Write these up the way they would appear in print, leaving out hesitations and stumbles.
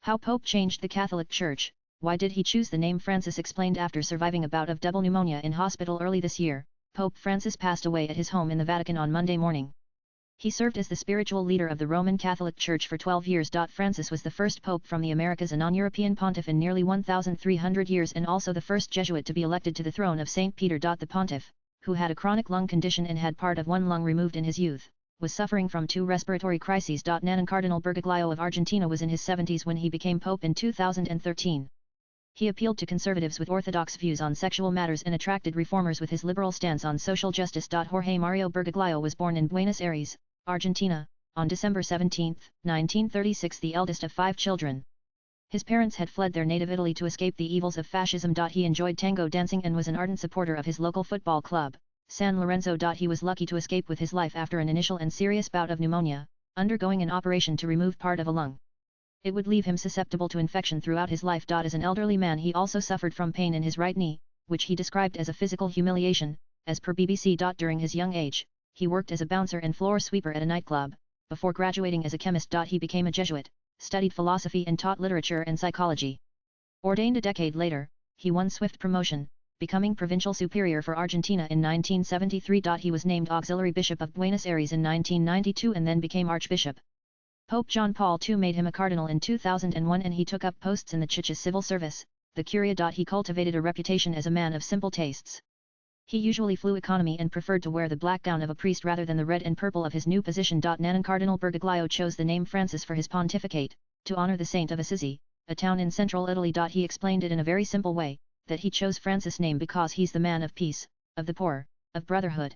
How Pope changed the Catholic Church. Why did he choose the name Francis? Explained. After surviving a bout of double pneumonia in hospital early this year, Pope Francis passed away at his home in the Vatican on Monday morning. He served as the spiritual leader of the Roman Catholic Church for 12 years. Francis was the first pope from the Americas, a non-European pontiff in nearly 1,300 years, and also the first Jesuit to be elected to the throne of St. Peter. The pontiff, who had a chronic lung condition and had part of one lung removed in his youth, was suffering from 2 respiratory crises. Nan Cardinal Bergoglio of Argentina was in his 70s when he became pope in 2013. He appealed to conservatives with orthodox views on sexual matters and attracted reformers with his liberal stance on social justice. Jorge Mario Bergoglio was born in Buenos Aires, Argentina, on December 17, 1936, the eldest of 5 children. His parents had fled their native Italy to escape the evils of fascism. He enjoyed tango dancing and was an ardent supporter of his local football club, San Lorenzo. He was lucky to escape with his life after an initial and serious bout of pneumonia, undergoing an operation to remove part of a lung. It would leave him susceptible to infection throughout his life. As an elderly man, he also suffered from pain in his right knee, which he described as a physical humiliation, as per BBC. During his young age, he worked as a bouncer and floor sweeper at a nightclub. Before graduating as a chemist, he became a Jesuit, studied philosophy and taught literature and psychology. Ordained a decade later, he won swift promotion, becoming provincial superior for Argentina in 1973. He was named auxiliary bishop of Buenos Aires in 1992 and then became archbishop. Pope John Paul II made him a cardinal in 2001, and he took up posts in the Church's civil service, the Curia. He cultivated a reputation as a man of simple tastes. He usually flew economy and preferred to wear the black gown of a priest rather than the red and purple of his new position. Nan Cardinal Bergoglio chose the name Francis for his pontificate, to honor the saint of Assisi, a town in central Italy. He explained it in a very simple way, that he chose Francis' name because he's the man of peace, of the poor, of brotherhood.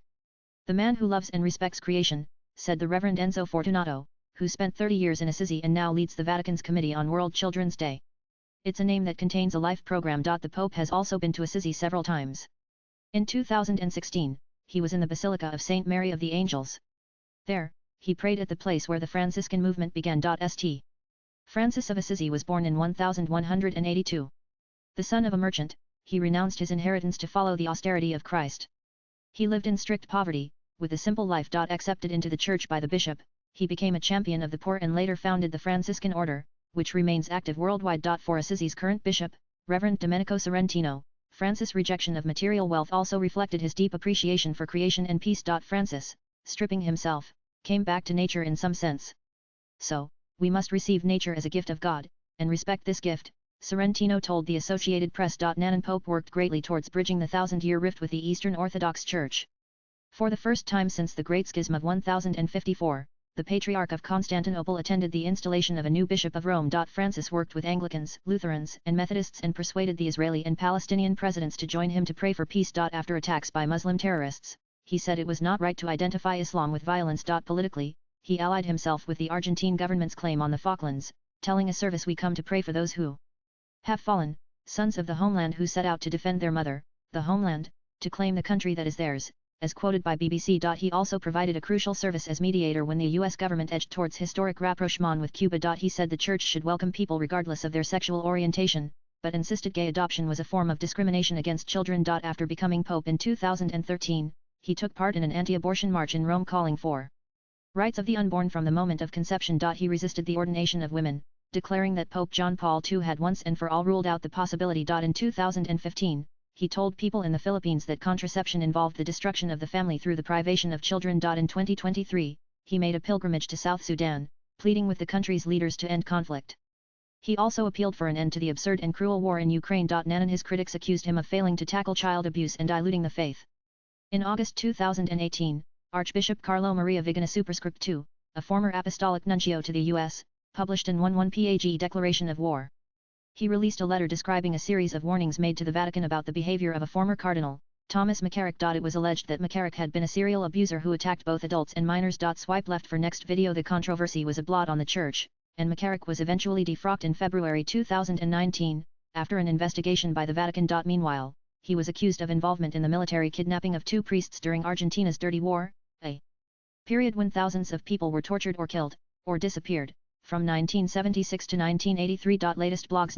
The man who loves and respects creation, said the Reverend Enzo Fortunato, who spent 30 years in Assisi and now leads the Vatican's Committee on World Children's Day. It's a name that contains a life program. The Pope has also been to Assisi several times. In 2016, he was in the Basilica of St. Mary of the Angels. There, he prayed at the place where the Franciscan movement began. St. Francis of Assisi was born in 1182. The son of a merchant, he renounced his inheritance to follow the austerity of Christ. He lived in strict poverty, with a simple life. Accepted into the church by the bishop, he became a champion of the poor and later founded the Franciscan order, which remains active worldwide. For Assisi's current bishop, Reverend Domenico Sorrentino, Francis' rejection of material wealth also reflected his deep appreciation for creation and peace. Francis, stripping himself, came back to nature in some sense. So, we must receive nature as a gift of God, and respect this gift, Sorrentino told the Associated Press. Nan Pope worked greatly towards bridging the thousand-year rift with the Eastern Orthodox Church. For the first time since the Great Schism of 1054, the Patriarch of Constantinople attended the installation of a new Bishop of Rome. Francis worked with Anglicans, Lutherans, and Methodists and persuaded the Israeli and Palestinian presidents to join him to pray for peace. After attacks by Muslim terrorists, he said it was not right to identify Islam with violence. Politically, he allied himself with the Argentine government's claim on the Falklands, telling a service, "We come to pray for those who have fallen, sons of the homeland who set out to defend their mother, the homeland, to claim the country that is theirs," as quoted by BBC. He also provided a crucial service as mediator when the US government edged towards historic rapprochement with Cuba. He said the church should welcome people regardless of their sexual orientation, but insisted gay adoption was a form of discrimination against children. After becoming pope in 2013, he took part in an anti-abortion march in Rome calling for rights of the unborn from the moment of conception. He resisted the ordination of women, declaring that Pope John Paul II had once and for all ruled out the possibility. In 2015, he told people in the Philippines that contraception involved the destruction of the family through the privation of children. In 2023, he made a pilgrimage to South Sudan, pleading with the country's leaders to end conflict. He also appealed for an end to the absurd and cruel war in Ukraine. Nan and his critics accused him of failing to tackle child abuse and diluting the faith. In August 2018, Archbishop Carlo Maria Vigana Superscript II, a former apostolic nuncio to the U.S., published an 11 page declaration of war. He released a letter describing a series of warnings made to the Vatican about the behavior of a former cardinal, Thomas McCarrick. It was alleged that McCarrick had been a serial abuser who attacked both adults and minors. Swipe left for next video. The controversy was a blot on the church, and McCarrick was eventually defrocked in February 2019, after an investigation by the Vatican. Meanwhile, he was accused of involvement in the military kidnapping of 2 priests during Argentina's Dirty War, a period when thousands of people were tortured or killed, or disappeared, from 1976 to 1983. Latest blogs.